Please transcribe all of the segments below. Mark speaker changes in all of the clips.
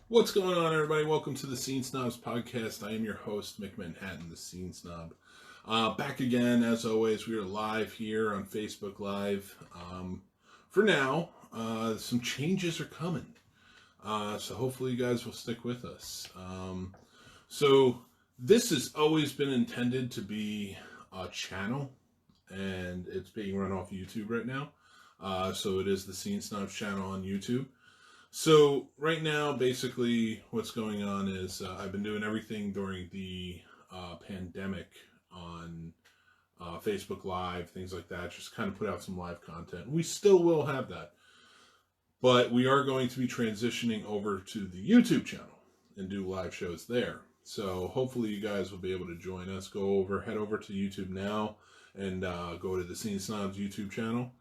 Speaker 1: What's going on, everybody? Welcome to the Snobs podcast. I am your host, Mick Manhattan, the Scene Snob. Back again, as always. We are live here on Facebook Live. For now, some changes are coming. So hopefully you guys will stick with us. So this has always been intended to be a channel, and it's being run off YouTube right now. So it is the Scene Snobs channel on YouTube. So right now, basically, what's going on is I've been doing everything during the pandemic on Facebook Live, things like that, just kind of put out some live content. We still will have that, but we are going to be transitioning over to the YouTube channel and do live shows there. So hopefully you guys will be able to join us. Head over to YouTube now and go to the Scene Snobs YouTube channel.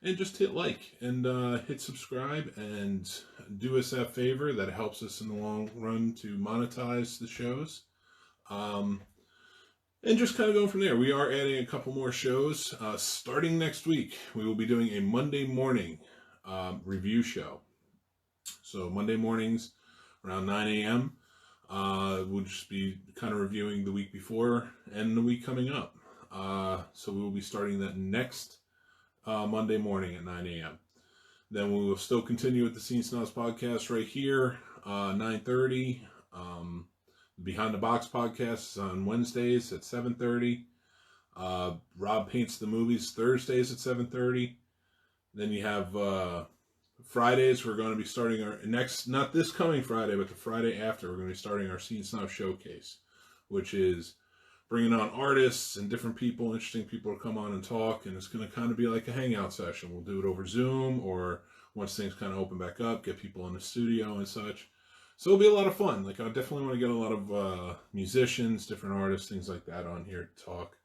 Speaker 1: And just hit like and hit subscribe and do us that favor. That helps us in the long run to monetize the shows. And just kind of go from there. We are adding a couple more shows. Starting next week, we will be doing a Monday morning review show. So Monday mornings around 9 a.m. We'll just be kind of reviewing the week before and the week coming up. So we will be starting that next Monday morning at 9 a.m. Then we will still continue with the Scene Snobs podcast right here, 9:30. Behind the Box podcast is on Wednesdays at 7:30. Rob Paints the Movies Thursdays at 7:30. Then you have Fridays. We're going to be starting our next, not this coming Friday, but the Friday after. We're going to be starting our Scene Snob Showcase, which is bringing on artists and different people, interesting people to come on and talk, and it's going to kind of be like a hangout session. We'll do it over Zoom, or once things kind of open back up, get people in the studio and such. So it'll be a lot of fun. Like, I definitely want to get a lot of musicians, different artists, things like that on here to talk.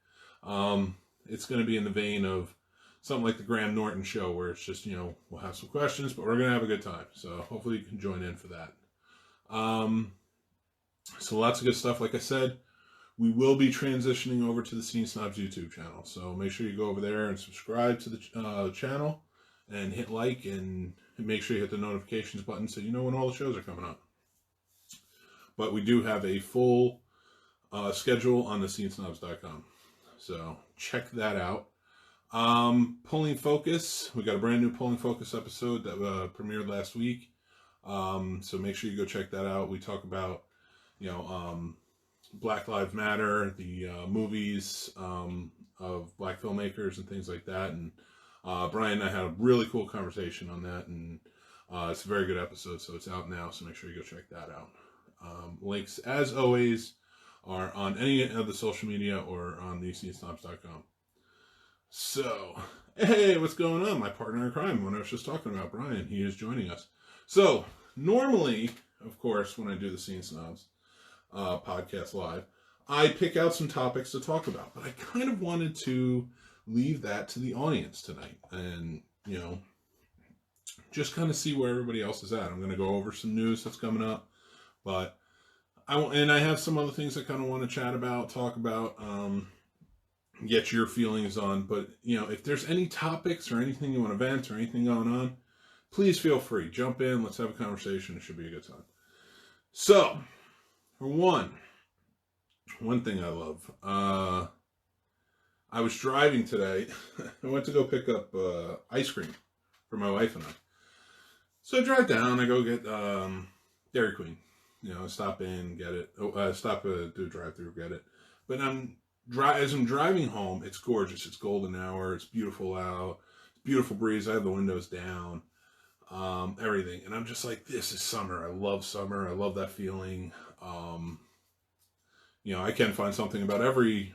Speaker 1: It's going to be in the vein of something like the Graham Norton show, where it's just, we'll have some questions, but we're going to have a good time. So hopefully you can join in for that. So lots of good stuff, like I said. We will be transitioning over to the Scene Snobs YouTube channel, so make sure you go over there and subscribe to the channel and hit like, and make sure you hit the notifications button so you know when all the shows are coming up. But we do have a full schedule on the scenesnobs.com, so check that out. Pulling Focus, we got a brand new Pulling Focus episode that premiered last week, so make sure you go check that out. We talk about, Black Lives Matter, the movies of black filmmakers and things like that. And Brian and I had a really cool conversation on that, and it's a very good episode, so it's out now, so make sure you go check that out. Links, as always, are on any of the social media or on thescenesnobs.com. So, hey, what's going on? My partner in crime, when I was just talking about, Brian, he is joining us. So, normally, of course, when I do the Scene Snobs podcast live, I pick out some topics to talk about, but I kind of wanted to leave that to the audience tonight, and just kind of see where everybody else is at. I'm going to go over some news that's coming up, but I have some other things I kind of want to chat about, talk about, get your feelings on. But if there's any topics or anything you want to vent or anything going on, please feel free, jump in, let's have a conversation. It should be a good time. So, for one thing I love, I was driving today. I went to go pick up ice cream for my wife and I. So I drive down, I go get Dairy Queen. Stop in, get it. Stop do a drive-through, get it. But as I'm driving home, it's gorgeous. It's golden hour. It's beautiful out. It's beautiful breeze. I have the windows down. Everything. And I'm just like, this is summer. I love summer. I love that feeling. I can find something about every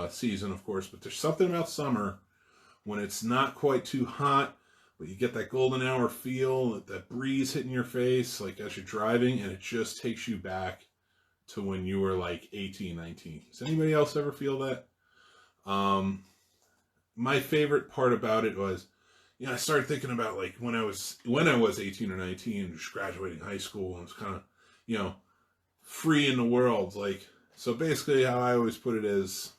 Speaker 1: season, of course, but there's something about summer when it's not quite too hot, but you get that golden hour feel, that breeze hitting your face, like as you're driving, and it just takes you back to when you were like 18, 19. Does anybody else ever feel that? My favorite part about it was, I started thinking about like when I was 18 or 19, just graduating high school, and was kind of, free in the world. So basically how I always put it is,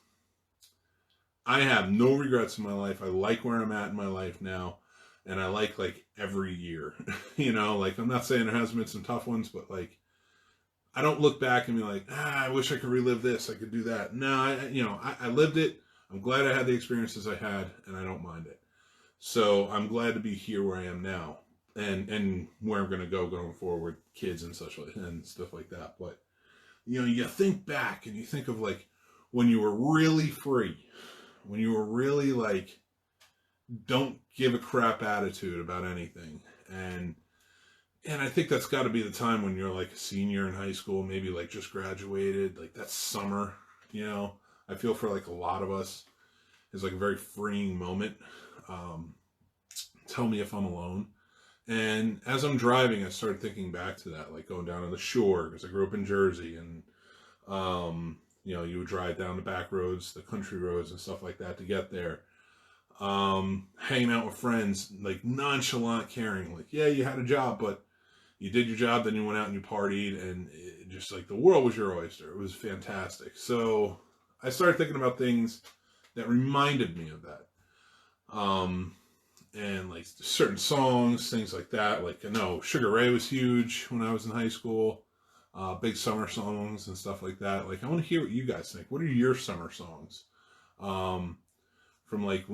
Speaker 1: I have no regrets in my life. I like where I'm at in my life now, and I like every year. You know, like, I'm not saying there hasn't been some tough ones, but like, I don't look back and be like, I wish I could relive this. I could do that. No, I lived it. I'm glad I had the experiences I had, and I don't mind it. So I'm glad to be here where I am now, and where I'm going to go going forward, kids and such like, and stuff like that. But you think back and you think of like when you were really free, when you were really like, don't give a crap attitude about anything, and I think that's got to be the time when you're like a senior in high school, maybe like just graduated, like that summer. I feel for like a lot of us is like a very freeing moment. Tell me if I'm alone. And as I'm driving, I started thinking back to that, like going down to the shore, because I grew up in Jersey, and you would drive down the back roads, the country roads and stuff like that to get there. Hanging out with friends, like nonchalant caring, like, yeah, you had a job, but you did your job, then you went out and you partied, and just like the world was your oyster. It was fantastic. So I started thinking about things that reminded me of that. And like certain songs, things like that. Like, I know Sugar Ray was huge when I was in high school. Big summer songs and stuff like that. Like, I want to hear what you guys think. What are your summer songs? From like,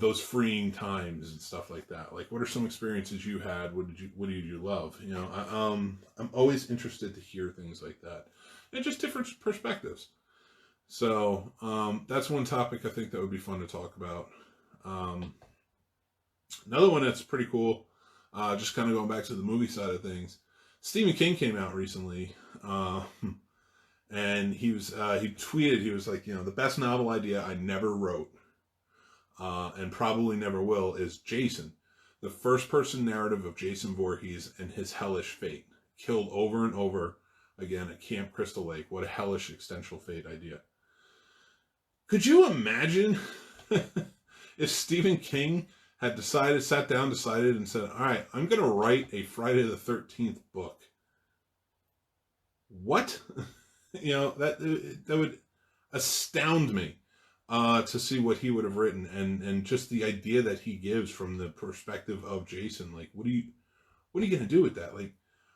Speaker 1: those freeing times and stuff like that. Like, what are some experiences you had? What did you love? I'm always interested to hear things like that, and just different perspectives. So, that's one topic I think that would be fun to talk about. Another one that's pretty cool, just kind of going back to the movie side of things. Stephen King came out recently, and he tweeted, he was like, the best novel idea I never wrote, and probably never will, is Jason, the first-person narrative of Jason Voorhees and his hellish fate, killed over and over again at Camp Crystal Lake. What a hellish existential fate idea. Could you imagine if Stephen King had sat down, and said, all right, I'm going to write a Friday the 13th book. What? That would astound me. To see what he would have written, and just the idea that he gives from the perspective of Jason. Like, what are you going to do with that? Like,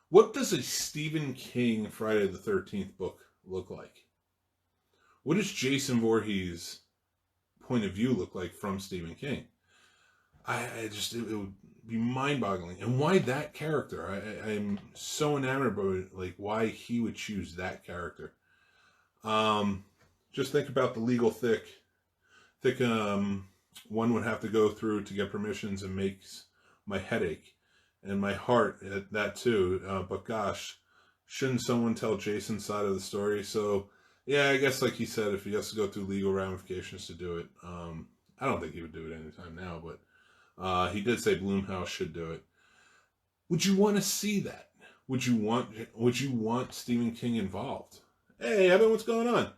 Speaker 1: what does a Stephen King Friday the 13th book look like? What does Jason Voorhees' point of view look like from Stephen King? It would be mind-boggling. And why that character? I'm so enamored by it, like why he would choose that character. Just think about the legal thick one would have to go through to get permissions, and makes my head ache and my heart at that too. But gosh, shouldn't someone tell Jason's side of the story? So yeah, I guess like he said, if he has to go through legal ramifications to do it, I don't think he would do it anytime now, but he did say Blumhouse should do it. Would you want to see that? Would you want Stephen King involved? Hey, Evan, what's going on?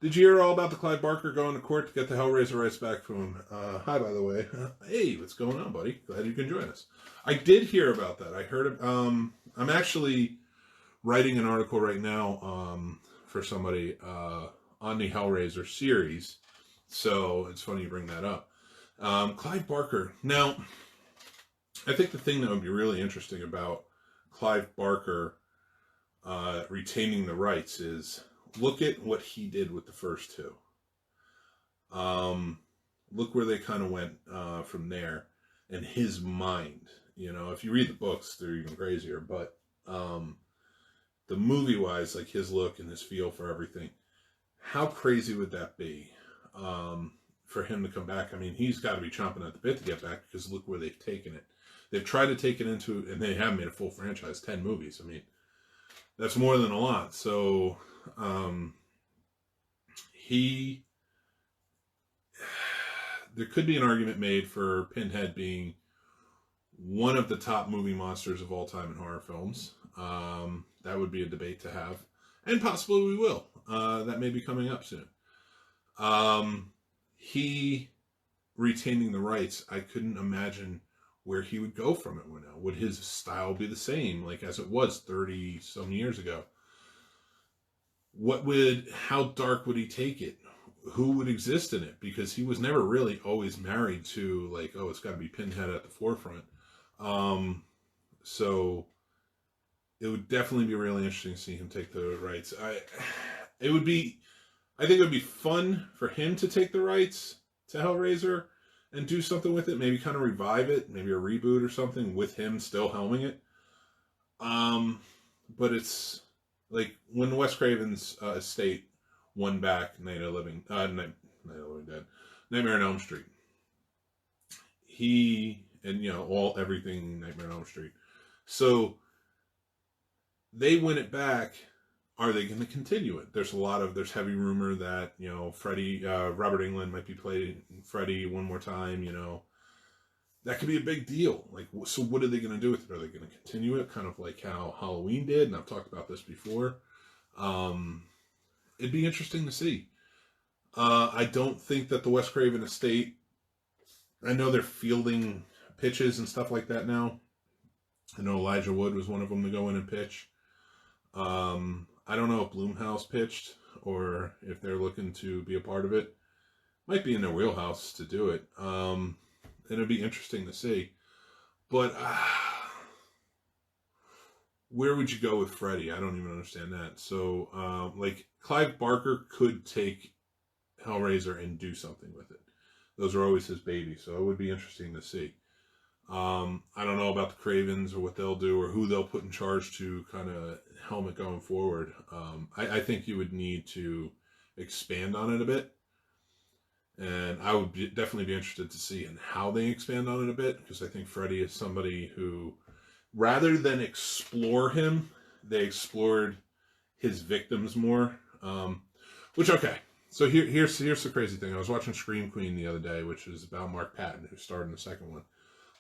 Speaker 1: Did you hear all about the Clive Barker going to court to get the Hellraiser rights back from him? Hi, by the way. Hey, what's going on, buddy? Glad you can join us. I did hear about that. I heard. I'm actually writing an article right now for somebody on the Hellraiser series, so it's funny you bring that up. Clive Barker. Now, I think the thing that would be really interesting about Clive Barker retaining the rights is, look at what he did with the first two. Look where they kind of went from there, and his mind. If you read the books, they're even crazier. But the movie-wise, like his look and his feel for everything, how crazy would that be for him to come back? I mean, he's got to be chomping at the bit to get back, because look where they've taken it. They've tried to take it into, and they have made a full franchise, 10 movies. I mean, that's more than a lot. So there could be an argument made for Pinhead being one of the top movie monsters of all time in horror films. That would be a debate to have, and possibly we will. That may be coming up soon. He retaining the rights, I couldn't imagine where he would go from it now. Would his style be the same, like as it was 30 some years ago? How dark would he take it? Who would exist in it? Because he was never really always married to, like, oh, it's got to be Pinhead at the forefront. So it would definitely be really interesting to see him take the rights. It would be, I think it would be fun for him to take the rights to Hellraiser and do something with it. Maybe kind of revive it, maybe a reboot or something with him still helming it. But it's like when Wes Craven's estate won back Night of the Living Dead, Nightmare on Elm Street. He and everything Nightmare on Elm Street. So they win it back. Are they going to continue it? There's heavy rumor that Freddy, Robert Englund might be playing Freddy one more time. That could be a big deal. Like, so what are they going to do with it? Are they going to continue it, kind of like how Halloween did? And I've talked about this before. It'd be interesting to see. I don't think that the Wes Craven estate, I know they're fielding pitches and stuff like that now. I know Elijah Wood was one of them to go in and pitch. I don't know if Blumhouse pitched or if they're looking to be a part of it. Might be in their wheelhouse to do it. It'd be interesting to see. But where would you go with Freddy? I don't even understand that. So, like, Clive Barker could take Hellraiser and do something with it. Those are always his babies, so it would be interesting to see. I don't know about the Cravens or what they'll do or who they'll put in charge to kind of helm it going forward. I think you would need to expand on it a bit. And I would definitely be interested to see in how they expand on it a bit, because I think Freddy is somebody who, rather than explore him, they explored his victims more. Which, okay. So here's the crazy thing. I was watching Scream Queen the other day, which is about Mark Patton, who starred in the second one,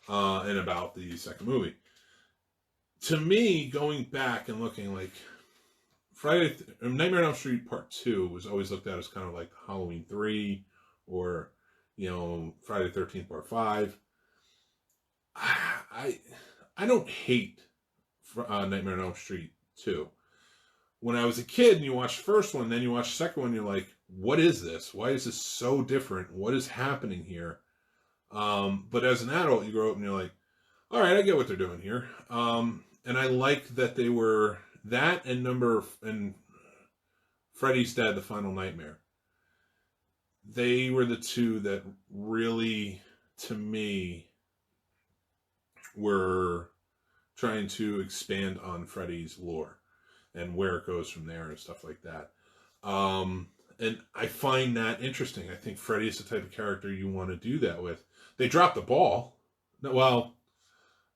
Speaker 1: and about the second movie. To me, going back and looking, like, Nightmare on Elm Street Part 2 was always looked at as kind of like Halloween 3, or, Friday the 13th Part 5. I don't hate Nightmare on Elm Street 2. When I was a kid and you watched the first one, then you watch the second one, you're like, what is this? Why is this so different? What is happening here? But as an adult, you grow up and you're like, all right, I get what they're doing here. And I like that they were that and Freddy's Dead, The Final Nightmare. They were the two that really, to me, were trying to expand on Freddy's lore and where it goes from there and stuff like that. And I find that interesting. I think Freddy is the type of character you want to do that with. They dropped the ball. Well,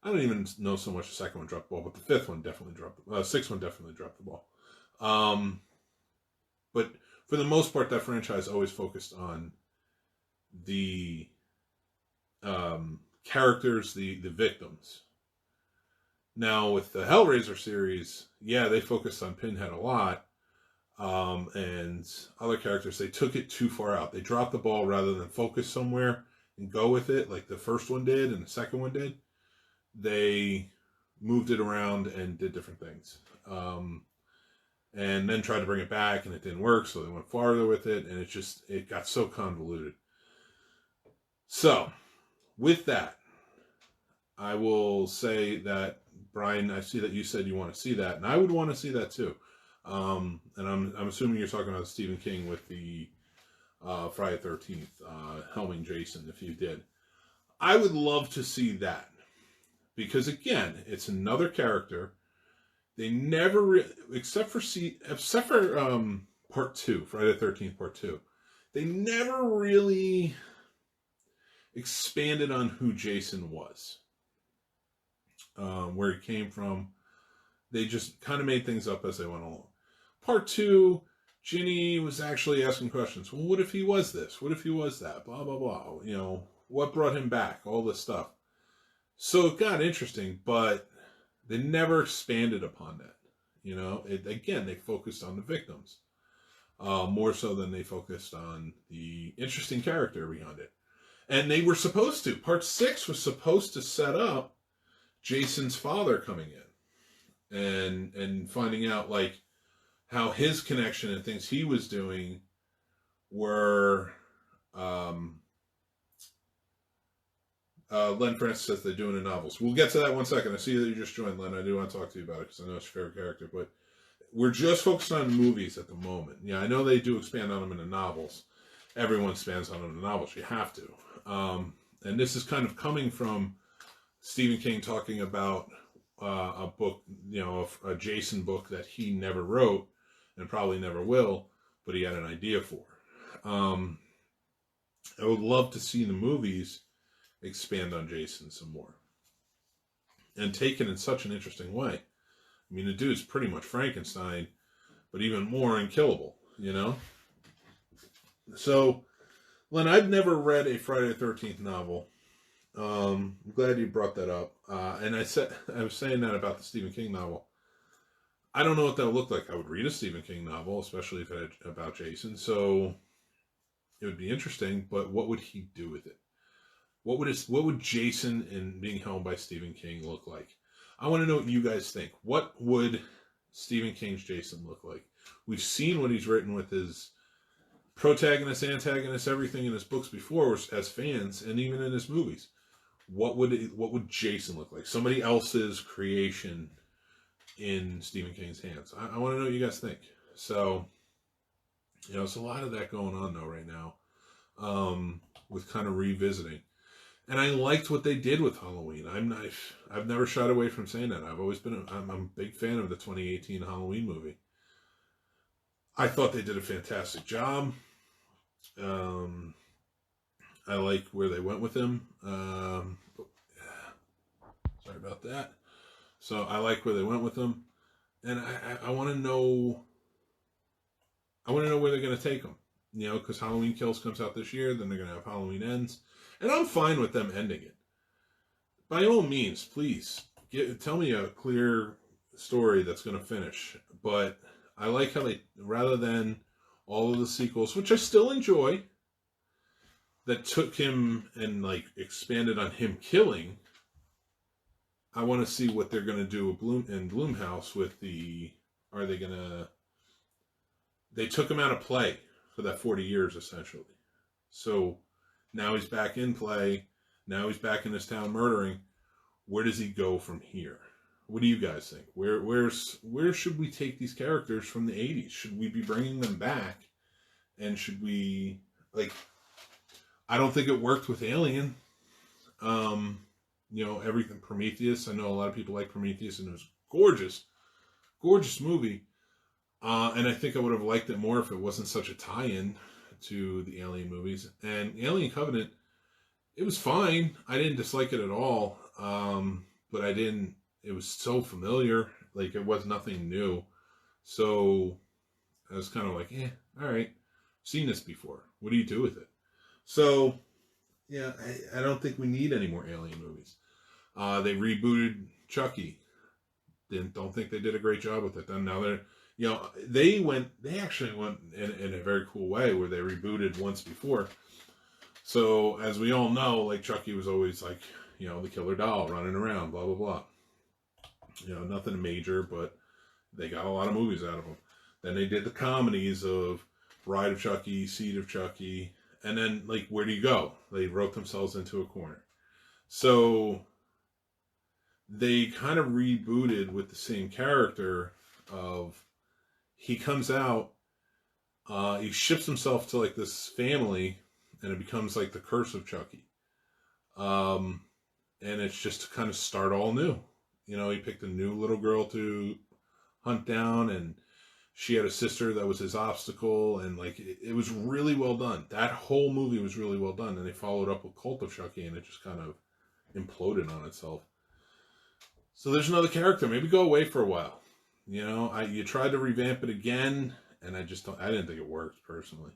Speaker 1: I don't even know so much the second one dropped the ball, but the sixth one definitely dropped the ball. But for the most part, that franchise always focused on the characters, the victims. Now, with the Hellraiser series, yeah, they focused on Pinhead a lot, and other characters. They took it too far out. They dropped the ball rather than focus somewhere and go with it, like the first one did and the second one did. They moved it around and did different things. And then tried to bring it back, and it didn't work, so they went farther with it, and it got so convoluted. So, with that, I will say that, Brian, I see that you said you want to see that, and I would want to see that too. And I'm assuming you're talking about Stephen King with the Friday the 13th, helming Jason, if you did. I would love to see that, because again, it's another character. They never, except for Part 2, Friday the 13th Part 2, they never really expanded on who Jason was, where he came from. They just kind of made things up as they went along. Part 2, Ginny was actually asking questions. Well, what if he was this? What if he was that? Blah, blah, blah. What brought him back? All this stuff. So it got interesting, but they never expanded upon that. Again, they focused on the victims more so than they focused on the interesting character behind it. And they were supposed to. Part 6 was supposed to set up Jason's father coming in and finding out, like, how his connection and things he was doing were Len Francis says they're doing the novels. We'll get to that one second. I see that you just joined, Len. I do want to talk to you about it because I know it's your favorite character. But we're just focused on movies at the moment. Yeah, I know they do expand on them in the novels. Everyone expands on them in the novels. You have to. And this is kind of coming from Stephen King talking about a book, a Jason book that he never wrote and probably never will, but he had an idea for. I would love to see the movies expand on Jason some more and take it in such an interesting way. I mean, the dude's pretty much Frankenstein, but even more unkillable, So, Len, I've never read a Friday the 13th novel. I'm glad you brought that up. And I was saying that about the Stephen King novel. I don't know what that would look like. I would read a Stephen King novel, especially if it had about Jason. So it would be interesting, but what would he do with it? What would Jason and being held by Stephen King look like? I want to know what you guys think. What would Stephen King's Jason look like? We've seen what he's written with his protagonists, antagonists, everything in his books before as fans, and even in his movies. What would Jason look like? Somebody else's creation in Stephen King's hands. I want to know what you guys think. So, it's a lot of that going on though right now, with kind of revisiting. And I liked what they did with Halloween. I've never shied away from saying that. I'm a big fan of the 2018 Halloween movie. I thought they did a fantastic job. I like where they went with him. Sorry about that. So I like where they went with him, and I want to know. I want to know where they're going to take him. Because Halloween Kills comes out this year, then they're going to have Halloween Ends, and I'm fine with them ending it. By all means, please tell me a clear story that's going to finish. But I like how they, rather than all of the sequels, which I still enjoy, that took him and expanded on him killing. I want to see what they're going to do in Blumhouse with are they going to, they took him out of play for that 40 years essentially. So now he's back in play. Now he's back in this town murdering. Where does he go from here? What do you guys think? Where should we take these characters from the 80s? Should we be bringing them back? And should we, I don't think it worked with Alien. Everything Prometheus. I know a lot of people like Prometheus, and it was gorgeous, gorgeous movie. And I think I would have liked it more if it wasn't such a tie-in to the Alien movies. And Alien Covenant, it was fine. I didn't dislike it at all. But it was so familiar. It was nothing new. So I was kind of like, all right. Seen this before. What do you do with it? So, yeah, I don't think we need any more Alien movies. They rebooted Chucky. Don't think they did a great job with it. Then now they actually went in a very cool way where they rebooted once before. So, as we all know, Chucky was always the killer doll running around, blah, blah, blah. Nothing major, but they got a lot of movies out of them. Then they did the comedies of Bride of Chucky, Seed of Chucky, and then, where do you go? They wrote themselves into a corner. So, they kind of rebooted with the same character of, he comes out, he ships himself to, this family, and it becomes, the curse of Chucky. And it's just to kind of start all new. He picked a new little girl to hunt down, and she had a sister that was his obstacle, and it was really well done. That whole movie was really well done, and they followed up with Cult of Chucky, and it just kind of imploded on itself. So there's another character. Maybe go away for a while. You tried to revamp it again, and I didn't think it worked personally.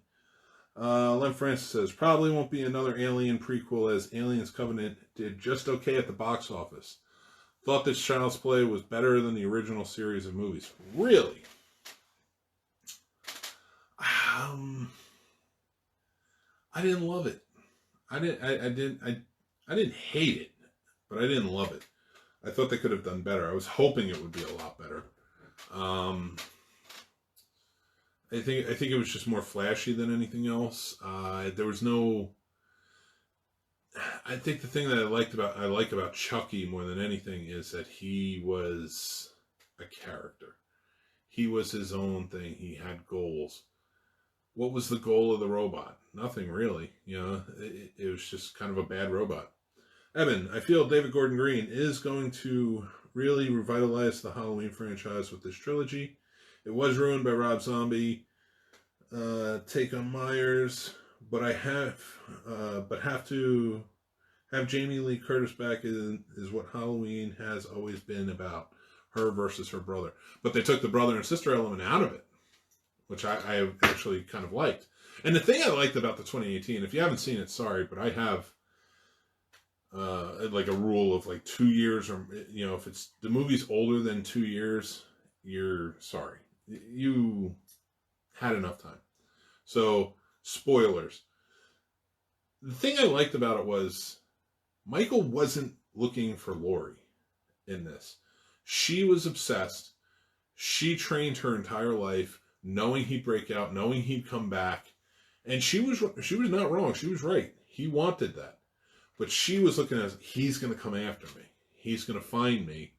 Speaker 1: Len Francis says, probably won't be another Alien prequel, as Aliens Covenant did just okay at the box office. Thought this Child's Play was better than the original series of movies. Really? I didn't love it. I didn't hate it, but I didn't love it. I thought they could have done better. I was hoping it would be a lot better. I think it was just more flashy than anything else. There was no. I think the thing that I like about Chucky more than anything is that he was a character. He was his own thing. He had goals. What was the goal of the robot? Nothing really. You know, it was just kind of a bad robot. Evan, I feel David Gordon Green is going to really revitalize the Halloween franchise with this trilogy. It was ruined by Rob Zombie, take on Myers, but have to have Jamie Lee Curtis back is what Halloween has always been about, her versus her brother. But they took the brother and sister element out of it, which I actually kind of liked. And the thing I liked about the 2018, if you haven't seen it, sorry, but I have like a rule of like 2 years, or you know, if it's the movie's older than 2 years, you're sorry. You had enough time. So, spoilers. The thing I liked about it was Michael wasn't looking for Laurie in this. She was obsessed. She trained her entire life knowing he'd break out, knowing he'd come back. And she was not wrong. She was right. He wanted that. But she was looking at, he's going to come after me. He's going to find me.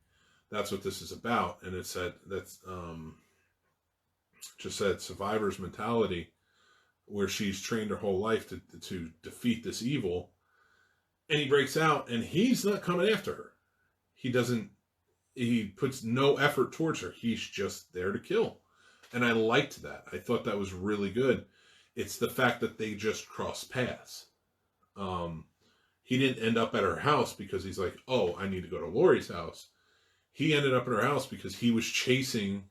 Speaker 1: That's what this is about. And it's that's just that survivor's mentality, where she's trained her whole life to defeat this evil. And he breaks out, and he's not coming after her. He puts no effort towards her. He's just there to kill. And I liked that. I thought that was really good. It's the fact that they just cross paths. He didn't end up at her house because he's like, oh, I need to go to Laurie's house. He ended up at her house because he was chasing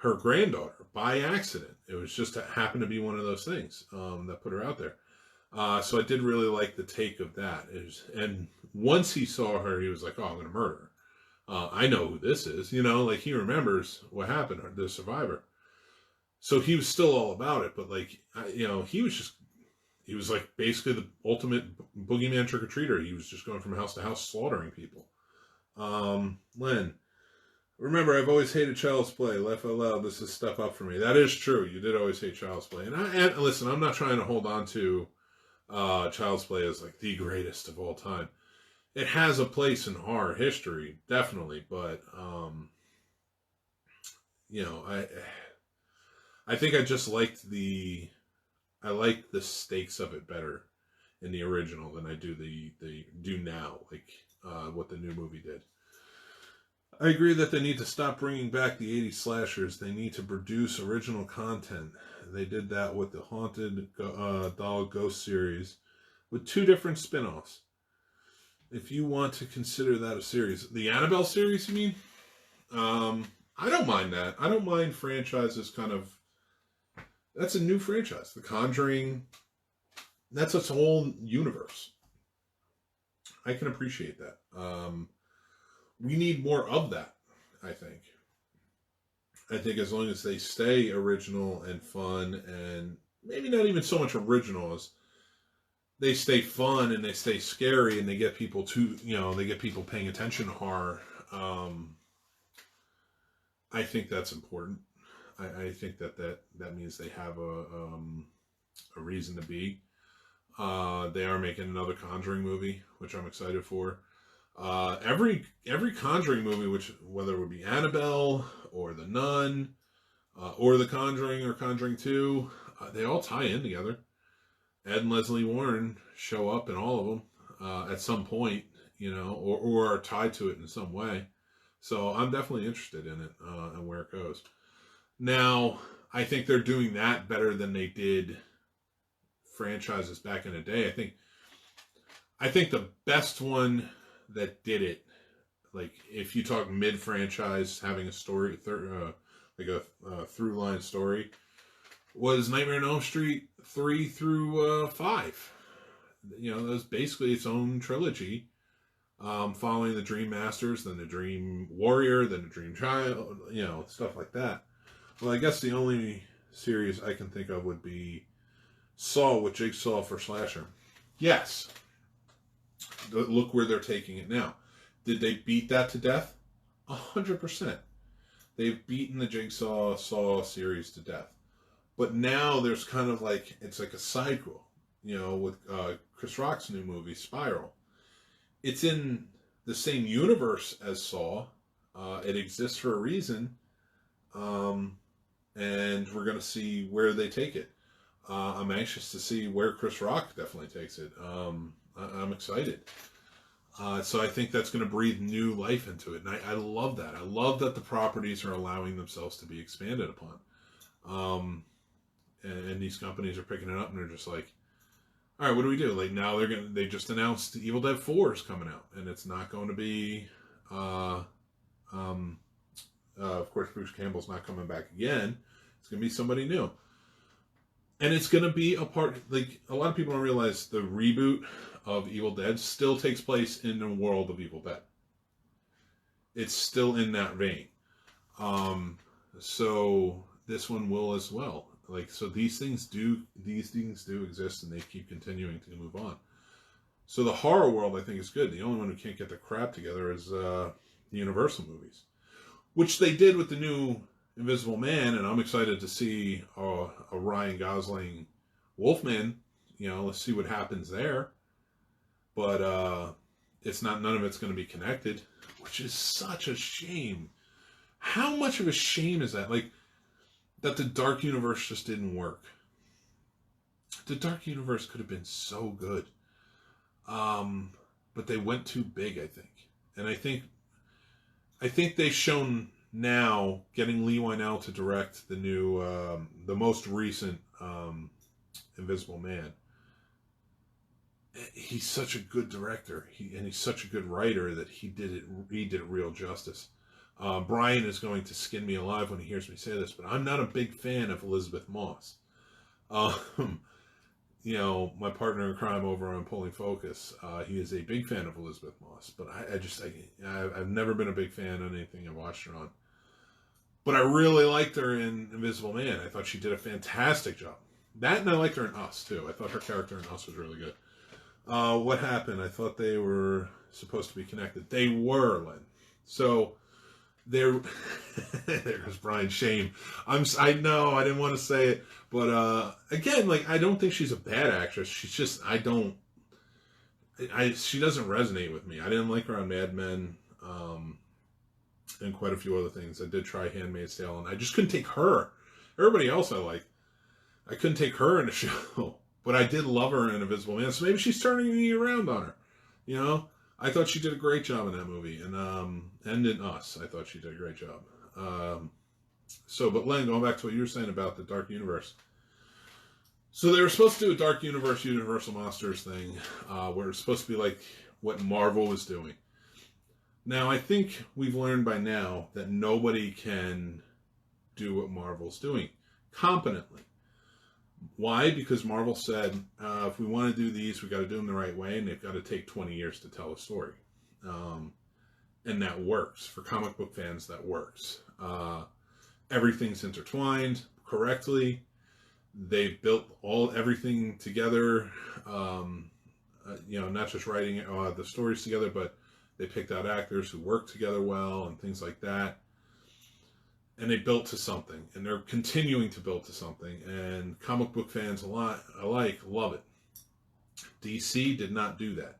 Speaker 1: her granddaughter by accident. It was just happened to be one of those things that put her out there. So I did really like the take of that. And once he saw her, he was like, oh, I'm going to murder her. I know who this is. You know, like he remembers what happened, the survivor. So he was still all about it. But like, you know, he was like basically the ultimate boogeyman trick-or-treater. He was just going from house to house slaughtering people. Len, remember, I've always hated Child's Play. Laugh out loud, this is step up for me. That is true. You did always hate Child's Play. And listen, I'm not trying to hold on to Child's Play as like the greatest of all time. It has a place in horror history, definitely, but you know, I think I just liked the stakes of it better in the original than I do the do now, like what the new movie did. I agree that they need to stop bringing back the 80s slashers. They need to produce original content. They did that with the Haunted Doll Ghost series with 2 different spin-offs. If you want to consider that a series. The Annabelle series, you mean? I don't mind that. I don't mind franchises kind of... That's a new franchise. The Conjuring, that's its whole universe. I can appreciate that. We need more of that, I think. I think as long as they stay original and fun, and maybe not even so much original as they stay fun and they stay scary and they get people they get people paying attention to horror. I think that's important. I think that means they have a reason to be. They are making another Conjuring movie, which I'm excited for. Every Conjuring movie, which whether it would be Annabelle or The Nun, or The Conjuring or Conjuring 2, they all tie in together. Ed and Leslie Warren show up in all of them at some point, you know, or are tied to it in some way. So I'm definitely interested in it and where it goes. Now, I think they're doing that better than they did franchises back in the day. I think the best one that did it, like if you talk mid-franchise, having a story, like a through-line story, was Nightmare on Elm Street 3 through 5. You know, that was basically its own trilogy, following the Dream Masters, then the Dream Warrior, then the Dream Child, you know, stuff like that. Well, I guess the only series I can think of would be Saw with Jigsaw for slasher. Yes. Look where they're taking it now. Did they beat that to death? 100%. They've beaten the Jigsaw Saw series to death. But now there's kind of like, it's like a cycle. with Chris Rock's new movie, Spiral. It's in the same universe as Saw. It exists for a reason. And we're going to see where they take it. I'm anxious to see where Chris Rock definitely takes it. I'm excited. So I think that's going to breathe new life into it. And I love that. I love that the properties are allowing themselves to be expanded upon. And these companies are picking it up and they're just like, all right, what do we do? Like now they just announced Evil Dead 4 is coming out, and it's not going to be, of course, Bruce Campbell's not coming back again. It's going to be somebody new. And it's going to be a part, like, a lot of people don't realize the reboot of Evil Dead still takes place in the world of Evil Dead. It's still in that vein. So this one will as well. Like, so these things do exist, and they keep continuing to move on. So the horror world, I think, is good. The only one who can't get the crap together is the Universal movies, which they did with the new Invisible Man, and I'm excited to see a Ryan Gosling Wolfman. Let's see what happens there. But none of it's going to be connected, which is such a shame. How much of a shame is that? Like, that the Dark Universe just didn't work. The Dark Universe could have been so good. But they went too big, I think. And I think they've shown now, getting Lee Wiesel to direct the new, the most recent Invisible Man. He's such a good director, and he's such a good writer that he did it real justice. Brian is going to skin me alive when he hears me say this, but I'm not a big fan of Elizabeth Moss. My partner in crime over on Pulling Focus, he is a big fan of Elizabeth Moss, but I've never been a big fan of anything I've watched her on. But I really liked her in Invisible Man. I thought she did a fantastic job. That, and I liked her in Us, too. I thought her character in Us was really good. What happened? I thought they were supposed to be connected. They were, Len. So, there's Brian. Shame. I know, I didn't want to say it. But, again, like, I don't think she's a bad actress. She's just, she doesn't resonate with me. I didn't like her on Mad Men, and quite a few other things. I did try Handmaid's Tale, and I just couldn't take her. Everybody else I liked. I couldn't take her in the show. But I did love her in Invisible Man, so maybe she's turning me around on her. I thought she did a great job in that movie, and in Us, I thought she did a great job. But Len, going back to what you were saying about the Dark Universe. So they were supposed to do a Dark Universe, Universal Monsters thing, where it's supposed to be like what Marvel was doing. Now, I think we've learned by now that nobody can do what Marvel's doing competently. Why? Because Marvel said, if we want to do these, we got to do them the right way, and they've got to take 20 years to tell a story. And that works. For comic book fans, that works. Everything's intertwined correctly. They've built everything together, not just writing the stories together, but they picked out actors who work together well and things like that. And they built to something, and they're continuing to build to something, and comic book fans alike love it. DC did not do that.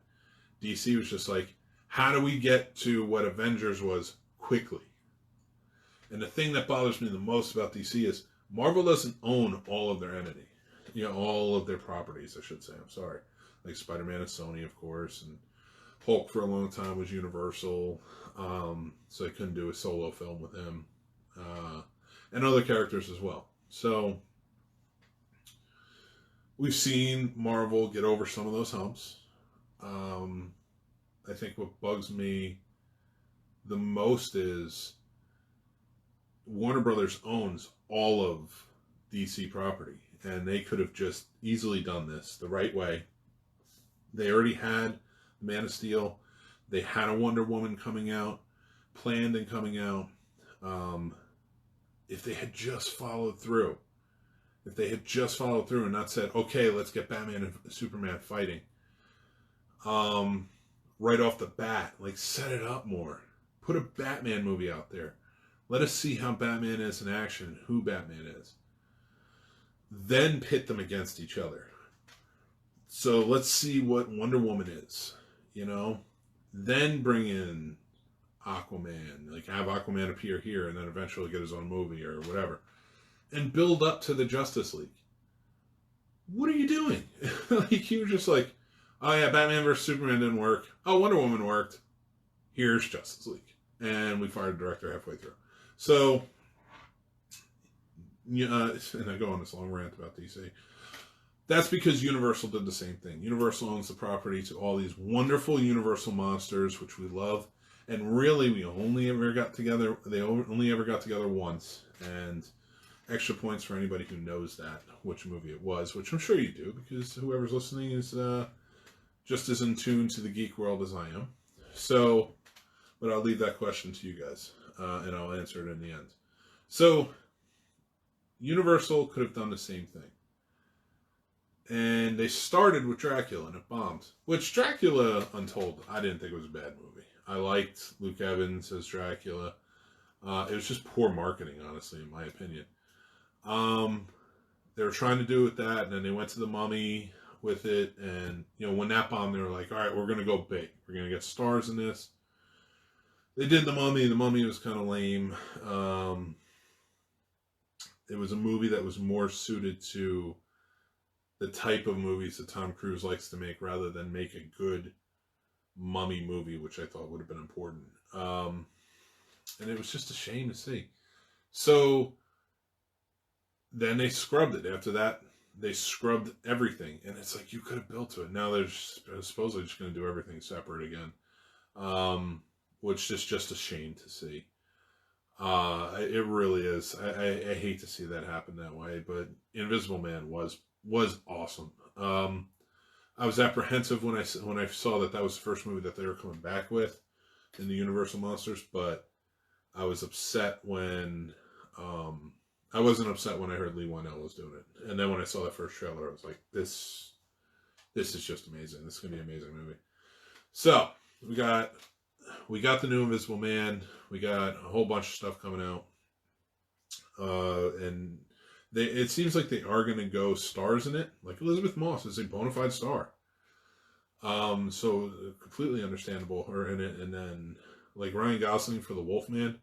Speaker 1: DC was just like, how do we get to what Avengers was quickly? And the thing that bothers me the most about DC is Marvel doesn't own all of their entity. All of their properties, I should say. I'm sorry. Like Spider-Man is Sony, of course, and Hulk for a long time was Universal, so they couldn't do a solo film with him. And other characters as well. So, we've seen Marvel get over some of those humps. I think what bugs me the most is Warner Brothers owns all of DC property, and they could have just easily done this the right way. They already had Man of Steel. They had a Wonder Woman coming out, planned and coming out. If they had just followed through, and not said, okay, let's get Batman and Superman fighting, right off the bat, like, set it up more. Put a Batman movie out there. Let us see how Batman is in action, who Batman is. Then pit them against each other. So let's see what Wonder Woman is, Then bring in Aquaman, like have Aquaman appear here and then eventually get his own movie or whatever. And build up to the Justice League. What are you doing? Like, you were just like, oh yeah, Batman vs. Superman didn't work. Oh, Wonder Woman worked. Here's Justice League. And we fired the director halfway through. So, and I go on this long rant about DC. That's because Universal did the same thing. Universal owns the property to all these wonderful Universal monsters, which we love. And really, they only ever got together once. And extra points for anybody who knows which movie it was, which I'm sure you do, because whoever's listening is just as in tune to the geek world as I am. So, but I'll leave that question to you guys, and I'll answer it in the end. So, Universal could have done the same thing. And they started with Dracula, and it bombed. Which, Dracula Untold, I didn't think it was a bad movie. I liked Luke Evans as Dracula. It was just poor marketing, honestly, in my opinion. They were trying to do with that, and then they went to The Mummy with it, and, when that bombed, they were like, all right, we're going to go big. We're going to get stars in this. They did The Mummy. The Mummy was kind of lame. It was a movie that was more suited to the type of movies that Tom Cruise likes to make rather than make a good mummy movie, which I thought would have been important. And it was just a shame to see. So then they scrubbed it. After that, they scrubbed everything. And it's like, you could have built to it. Now they're supposedly just going to do everything separate again. Which is just a shame to see. It really is. I hate to see that happen that way, but Invisible Man was awesome. I was apprehensive when I saw that was the first movie that they were coming back with in the Universal Monsters, but I was upset when I wasn't upset when I heard Lee Whannell was doing it, and then when I saw that first trailer, I was like, this is just amazing. This is gonna be an amazing movie. So we got the new Invisible Man. We got a whole bunch of stuff coming out, and it seems like they are going to go stars in it. Like Elizabeth Moss is a bona fide star. So completely understandable her in it. And then like Ryan Gosling for the Wolfman,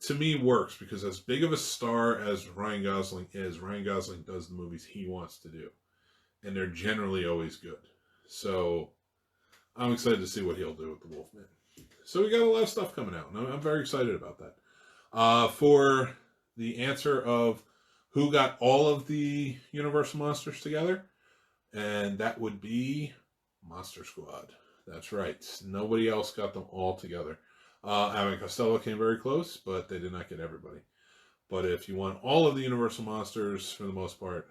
Speaker 1: to me works because as big of a star as Ryan Gosling is, Ryan Gosling does the movies he wants to do. And they're generally always good. So I'm excited to see what he'll do with the Wolfman. So we got a lot of stuff coming out, and I'm very excited about that. For the answer of who got all of the Universal Monsters together, and that would be Monster Squad. That's right. Nobody else got them all together. Abbott and Costello came very close, but they did not get everybody. But if you want all of the Universal Monsters, for the most part,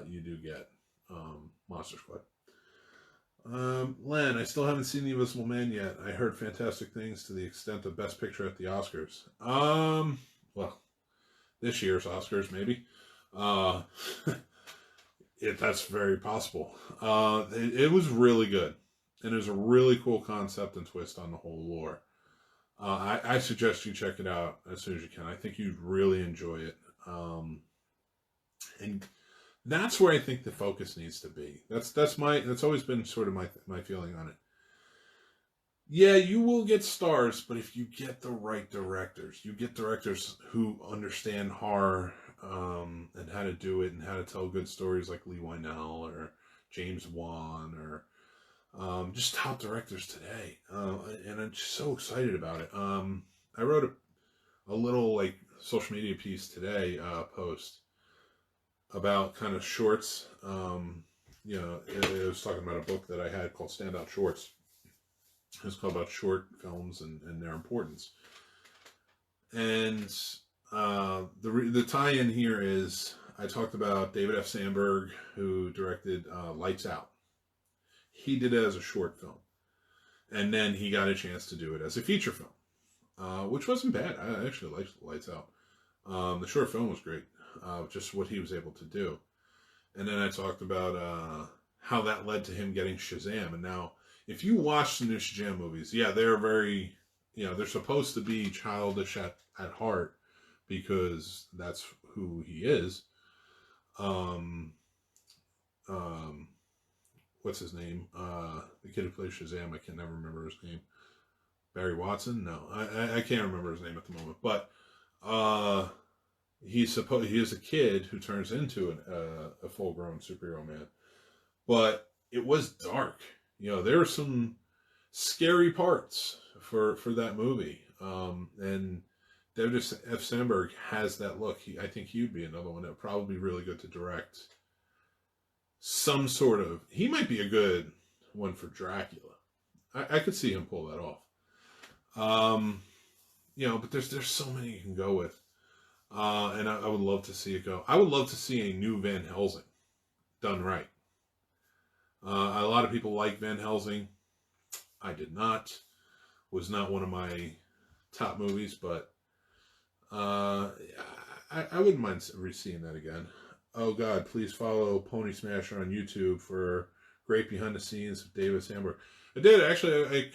Speaker 1: you do get Monster Squad. Len, I still haven't seen The Invisible Man yet. I heard fantastic things to the extent of Best Picture at the Oscars. Well, this year's Oscars, maybe. That's very possible. It was really good. And it was a really cool concept and twist on the whole lore. I suggest you check it out as soon as you can. I think you'd really enjoy it. And that's where I think the focus needs to be. That's always been sort of my feeling on it. Yeah, you will get stars, but if you get the right directors, you get directors who understand horror, and how to do it and how to tell good stories like Lee Whannell or James Wan or just top directors today. And I'm just so excited about it. I wrote a little like social media piece today, post about kind of shorts. It was talking about a book that I had called Standout Shorts. It's called about short films and their importance. And the tie-in here is I talked about David F. Sandberg, who directed Lights Out. He did it as a short film. And then he got a chance to do it as a feature film, which wasn't bad. I actually liked Lights Out. The short film was great. Just what he was able to do. And then I talked about how that led to him getting Shazam. And now, if you watch the new Shazam movies, yeah, they're very, they're supposed to be childish at heart because that's who he is. what's his name? The kid who plays Shazam. I can never remember his name. Barry Watson? No, I can't remember his name at the moment. But he is a kid who turns into a full grown superhero man. But it was dark. There were some scary parts for that movie. And David F. Sandberg has that look. I think he would be another one that would probably be really good to direct some sort of. He might be a good one for Dracula. I could see him pull that off. But there's so many you can go with. And I would love to see it go. I would love to see a new Van Helsing done right. A lot of people like Van Helsing. I did not. Was not one of my top movies, but I wouldn't mind seeing that again. Oh God, please follow Pony Smasher on YouTube for great behind the scenes of David Sandberg. I did actually.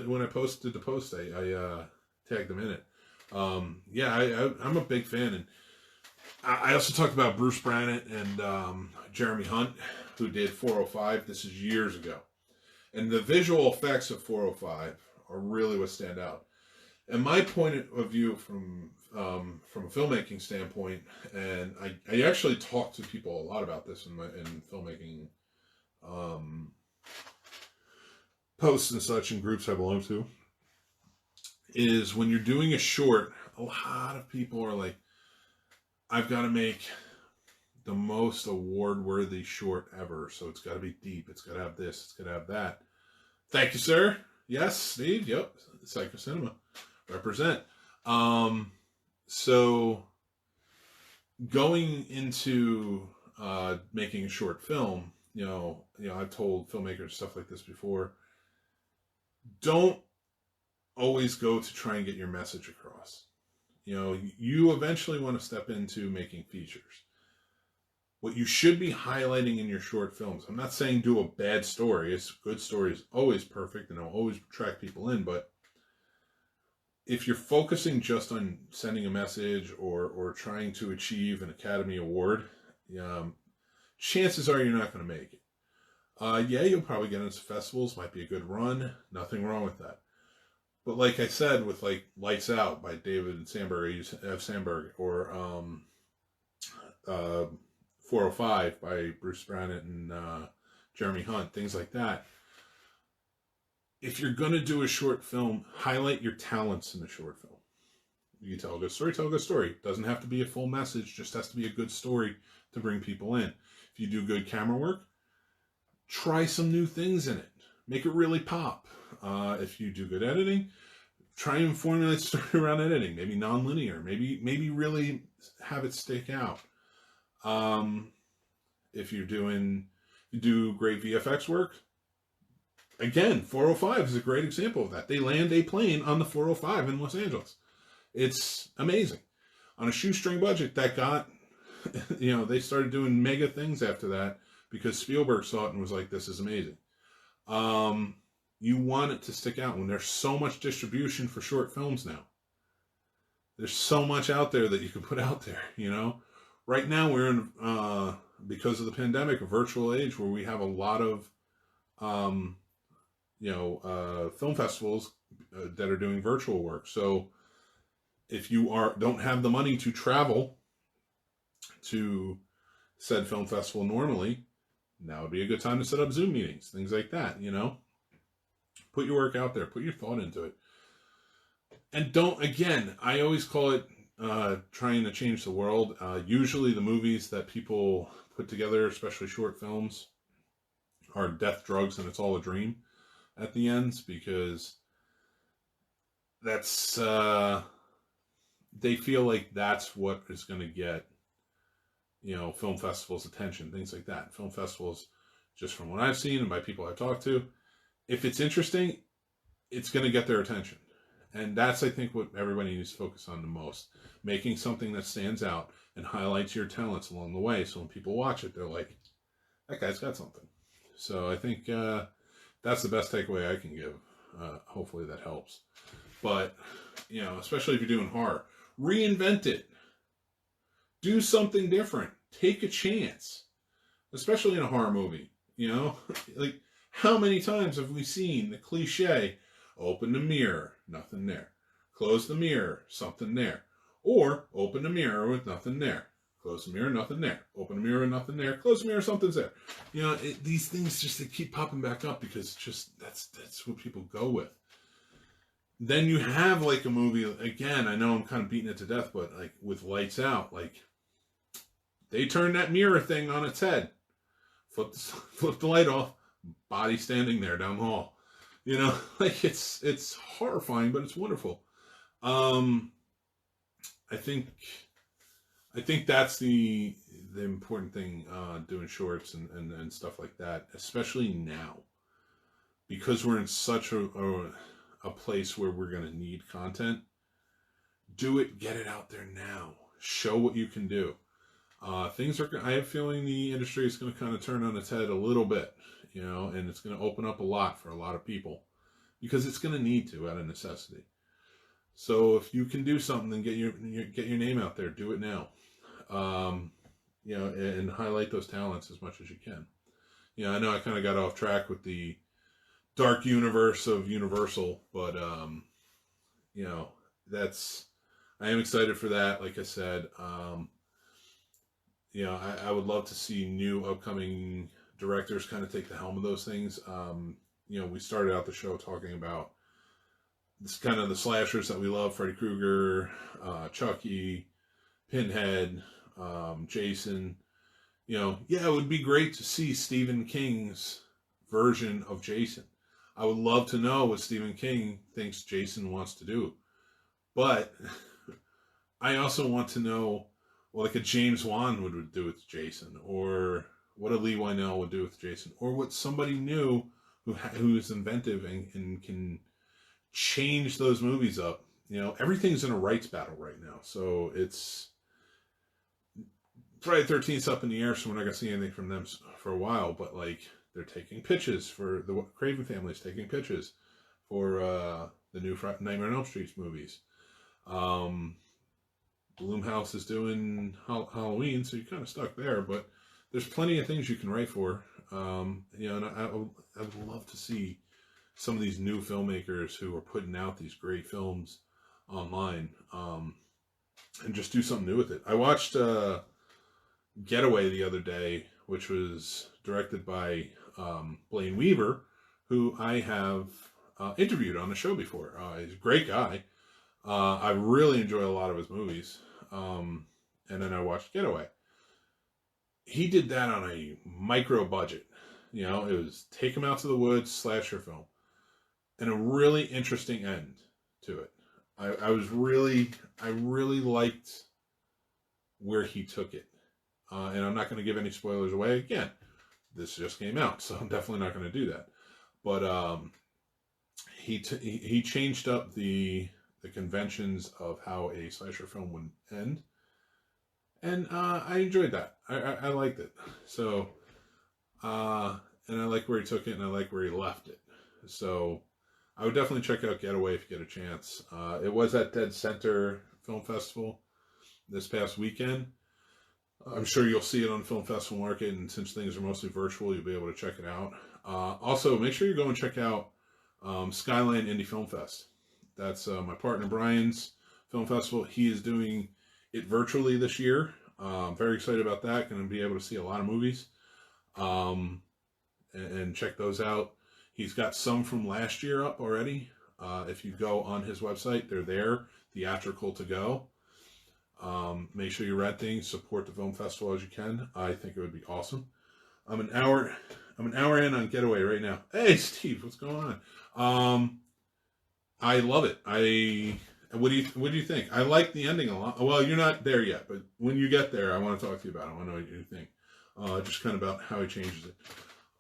Speaker 1: When I posted the post, I tagged him in it. I'm a big fan, and I also talked about Bruce Brannett and Jeremy Hunt, who did 405. This is years ago, and the visual effects of 405 are really what stand out. And my point of view from a filmmaking standpoint, and I actually talk to people a lot about this in filmmaking posts and such in groups I belong to, is when you're doing a short, a lot of people are like, I've got to make the most award-worthy short ever, so it's got to be deep, it's got to have this, it's got to have that. Thank you, sir. Yes, Steve. Yep. Psycho Cinema. Represent. So going into making a short film, I've told filmmakers stuff like this before. Don't always go to try and get your message across. You eventually want to step into making features. What you should be highlighting in your short films, I'm not saying do a bad story. A good story is always perfect and it'll always attract people in, but if you're focusing just on sending a message or trying to achieve an Academy Award, chances are you're not going to make it. You'll probably get into festivals, might be a good run, nothing wrong with that. But like I said, with like Lights Out by David Sandberg, F. Sandberg, or 405 by Bruce Brannett and Jeremy Hunt, things like that. If you're going to do a short film, highlight your talents in the short film. You tell a good story, tell a good story. Doesn't have to be a full message, just has to be a good story to bring people in. If you do good camera work, try some new things in it. Make it really pop. If you do good editing, try and formulate a story around editing. Maybe non-linear. Maybe really have it stick out. If you do great VFX work, again, 405 is a great example of that. They land a plane on the 405 in Los Angeles. It's amazing. On a shoestring budget, that got, they started doing mega things after that because Spielberg saw it and was like, this is amazing. You want it to stick out when there's so much distribution for short films now. There's so much out there that you can put out there, Right now we're in, because of the pandemic, a virtual age where we have a lot of, film festivals that are doing virtual work. So if you don't have the money to travel to said film festival normally, now would be a good time to set up Zoom meetings, things like that, Put your work out there, put your thought into it. And I always call it trying to change the world. Usually the movies that people put together, especially short films, are death, drugs, and it's all a dream at the ends, because that's they feel like that's what is going to get film festivals attention, things like that. Film festivals, just from what I've seen and by people I've talked to, if it's interesting, it's going to get their attention. And that's, I think, what everybody needs to focus on the most. Making something that stands out and highlights your talents along the way, so when people watch it, they're like, that guy's got something. So I think that's the best takeaway I can give. Hopefully that helps. But, especially if you're doing horror, reinvent it. Do something different. Take a chance. Especially in a horror movie. You know, like how many times have we seen the cliche, open the mirror, nothing there. Close the mirror, something there. Or open the mirror with nothing there. Close the mirror, nothing there. Open the mirror, nothing there. Close the mirror, something's there. You know, these things just they keep popping back up because it's just that's what people go with. Then you have like a movie, again, I know I'm kind of beating it to death, but like with Lights Out, like they turned that mirror thing on its head. Flip the light off, body standing there down the hall. You know, like it's horrifying, but it's wonderful. I think that's the important thing doing shorts and stuff like that, especially now, because we're in such a place where we're going to need content. Do it, get it out there now. Show what you can do. I have a feeling the industry is going to kind of turn on its head a little bit, you know, and it's going to open up a lot for a lot of people because it's going to need to out of necessity. So if you can do something, then get your name out there. Do it now, you know, and highlight those talents as much as you can. You know, I know I kind of got off track with the dark universe of Universal, but you know, I am excited for that. Like I said, you know, I would love to see new upcoming directors kind of take the helm of those things. You know, we started out the show talking about this kind of the slashers that we love: Freddy Krueger, Chucky, Pinhead, Jason. You know, yeah, it would be great to see Stephen King's version of Jason. I would love to know what Stephen King thinks Jason wants to do. But I also want to know what like a James Wan would do with Jason, or what a Lee Wynell would do with Jason, or what somebody new who is inventive and can change those movies up. You know, everything's in a rights battle right now. So it's Friday the 13th up in the air, so we're not going to see anything from them for a while, but like they're taking pitches for the Craven family's taking pitches for the new Nightmare on Elm Street movies. Blumhouse is doing Halloween, so you're kind of stuck there, but there's plenty of things you can write for. You know, and I would love to see some of these new filmmakers who are putting out these great films online, and just do something new with it. I watched Getaway the other day, which was directed by Blaine Weaver, who I have interviewed on the show before. He's a great guy. I really enjoy a lot of his movies. And then I watched Getaway. He did that on a micro budget. You know, it was take him out to the woods, slasher film. And a really interesting end to it. I really liked where he took it. And I'm not going to give any spoilers away. Again, this just came out, so I'm definitely not going to do that. But he changed up the conventions of how a slasher film would end, and I enjoyed that. I liked it. So, and I like where he took it, and I like where he left it. So, I would definitely check out Getaway if you get a chance. It was at Dead Center Film Festival this past weekend. I'm sure you'll see it on the Film Festival Market, and since things are mostly virtual, you'll be able to check it out. Also, make sure you go and check out Skyline Indie Film Fest. That's my partner Brian's film festival. He is doing it virtually this year. I'm very excited about that. Going to be able to see a lot of movies and check those out. He's got some from last year up already. If you go on his website, they're there, theatrical to go. Make sure you rent things, support the film festival as you can. I think it would be awesome. I'm an hour in on Getaway right now. Hey Steve, what's going on? I love it. What do you think? I like the ending a lot. Well, you're not there yet, but when you get there, I want to talk to you about it. I want to know what you think. Just kind of about how he changes it.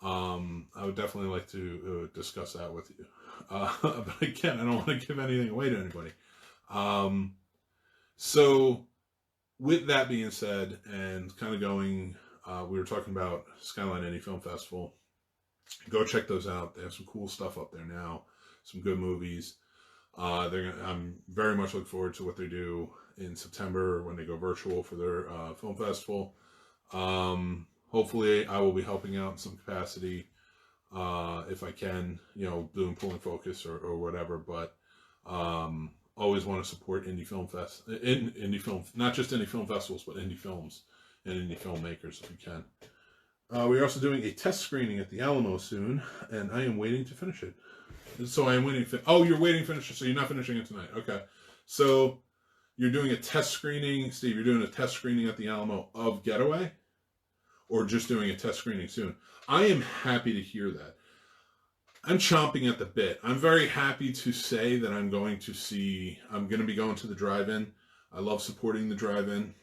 Speaker 1: I would definitely like to discuss that with you. But again, I don't want to give anything away to anybody. So with that being said, and kind of going, we were talking about Skyline Indie Film Festival. Go check those out. They have some cool stuff up there now. Some good movies. I'm very much looking forward to what they do in September when they go virtual for their film festival. hopefully I will be helping out in some capacity if I can, doing pulling focus or whatever. But always want to support indie film indie film, not just indie film festivals, but indie films and indie filmmakers if you can. We're also doing a test screening at the Alamo soon, and I am waiting to finish it. So I am waiting. Oh, you're waiting to finish it, so you're not finishing it tonight. Okay. So you're doing a test screening, Steve. You're doing a test screening at the Alamo of Getaway, or just doing a test screening soon. I am happy to hear that. I'm chomping at the bit. I'm very happy to say that I'm going to be going to the drive-in. I love supporting the drive-in,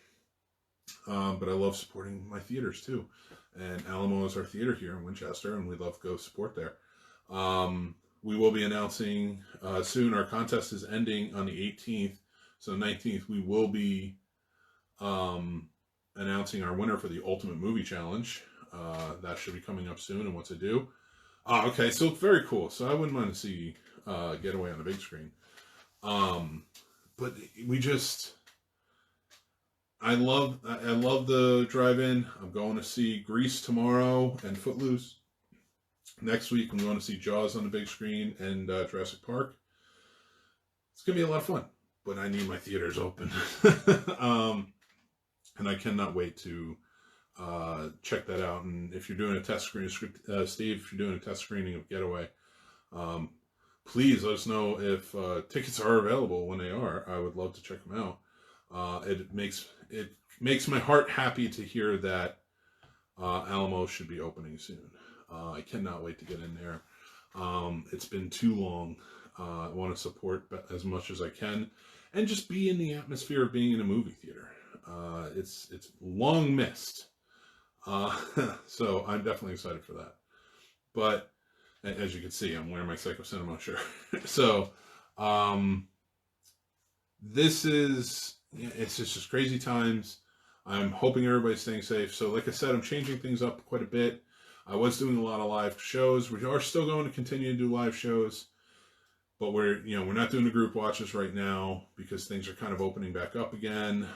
Speaker 1: but I love supporting my theaters too. And Alamo is our theater here in Winchester, and we love to go support there. We will be announcing soon. Our contest is ending on the 18th. So 19th, we will be announcing our winner for the Ultimate Movie Challenge. That should be coming up soon, and what to do. Okay, so very cool. So I wouldn't mind to see Getaway on the big screen. But I love the drive-in. I'm going to see Grease tomorrow and Footloose. Next week, I'm going to see Jaws on the big screen and Jurassic Park. It's going to be a lot of fun, but I need my theaters open. And I cannot wait to check that out. And if you're doing a test screening, Steve, if you're doing a test screening of Getaway, please let us know if tickets are available. When they are, I would love to check them out. It makes my heart happy to hear that Alamo should be opening soon. I cannot wait to get in there. It's been too long. I want to support as much as I can, and just be in the atmosphere of being in a movie theater. It's long missed. So I'm definitely excited for that. But as you can see, I'm wearing my Psycho Cinema shirt. So it's just crazy times. I'm hoping everybody's staying safe. So like I said, I'm changing things up quite a bit. I was doing a lot of live shows. We are still going to continue to do live shows, but we're not doing the group watches right now because things are kind of opening back up again.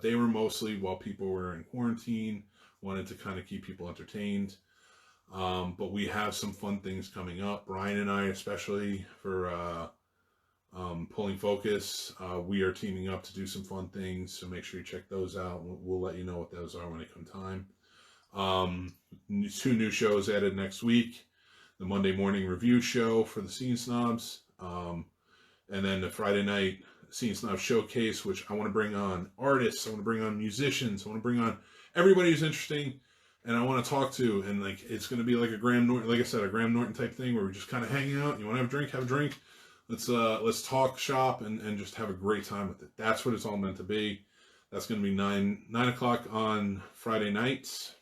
Speaker 1: They were mostly while people were in quarantine, wanted to kind of keep people entertained. But we have some fun things coming up. Brian and I, especially for Pulling Focus, we are teaming up to do some fun things. So make sure you check those out. We'll let you know what those are when they come time. 2 new shows added next week. The Monday morning review show for the Scene Snobs. And then the Friday night Scene Snobs showcase, which I want to bring on artists. I want to bring on musicians. I want to bring on everybody who's interesting and I want to talk to. And it's going to be like a Graham Norton, like I said, a Graham Norton type thing where we're just kind of hanging out. You want to have a drink? Have a drink. Let's talk shop and just have a great time with it. That's what it's all meant to be. That's going to be 9 o'clock on Friday nights.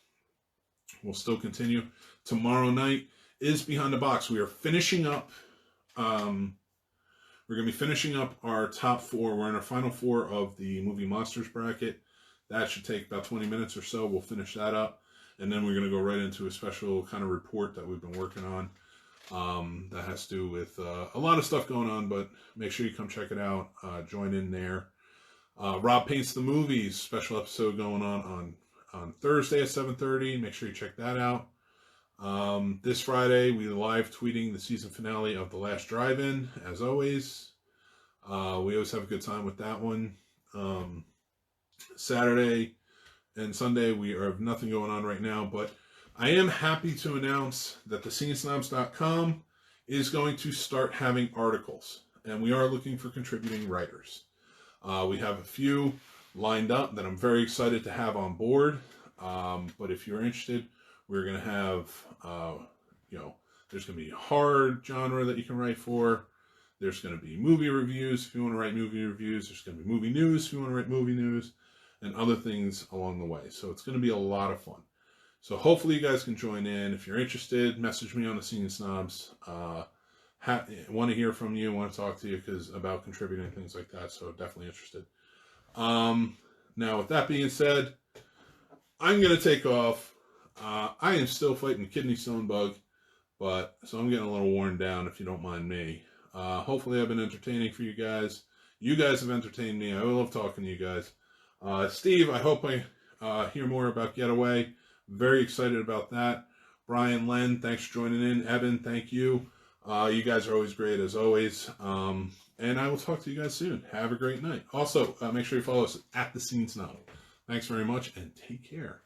Speaker 1: We'll still continue. Tomorrow night is Behind the Box. We are finishing up. We're going to be finishing up our top 4. We're in our final 4 of the Movie Monsters bracket. That should take about 20 minutes or so. We'll finish that up. And then we're going to go right into a special kind of report that we've been working on. That has to do with a lot of stuff going on, but make sure you come check it out. Join in there. Rob Paints the Movies special episode going on Thursday at 7:30. Make sure you check that out. This Friday, we live tweeting the season finale of The Last Drive-In, as always. We always have a good time with that one. Saturday and Sunday, we have nothing going on right now, but I am happy to announce that the scenesnobs.com is going to start having articles, and we are looking for contributing writers. We have a few lined up that I'm very excited to have on board, but if you're interested, we're going to have, there's going to be a horror genre that you can write for. There's going to be movie reviews if you want to write movie reviews. There's going to be movie news if you want to write movie news, and other things along the way. So it's going to be a lot of fun. So hopefully you guys can join in. If you're interested, message me on the Scene Snobs. Want to hear from you, want to talk to you about contributing, things like that. So definitely interested. Now, with that being said, I'm going to take off. I am still fighting the kidney stone bug, so I'm getting a little worn down, if you don't mind me. Hopefully I've been entertaining for you guys. You guys have entertained me. I love talking to you guys. Steve, I hope I hear more about Getaway. Very excited about that. Brian, Len, thanks for joining in. Evan, thank you. You guys are always great as always. And I will talk to you guys soon. Have a great night. Also, make sure you follow us at The Scene Snob. Thanks very much and take care.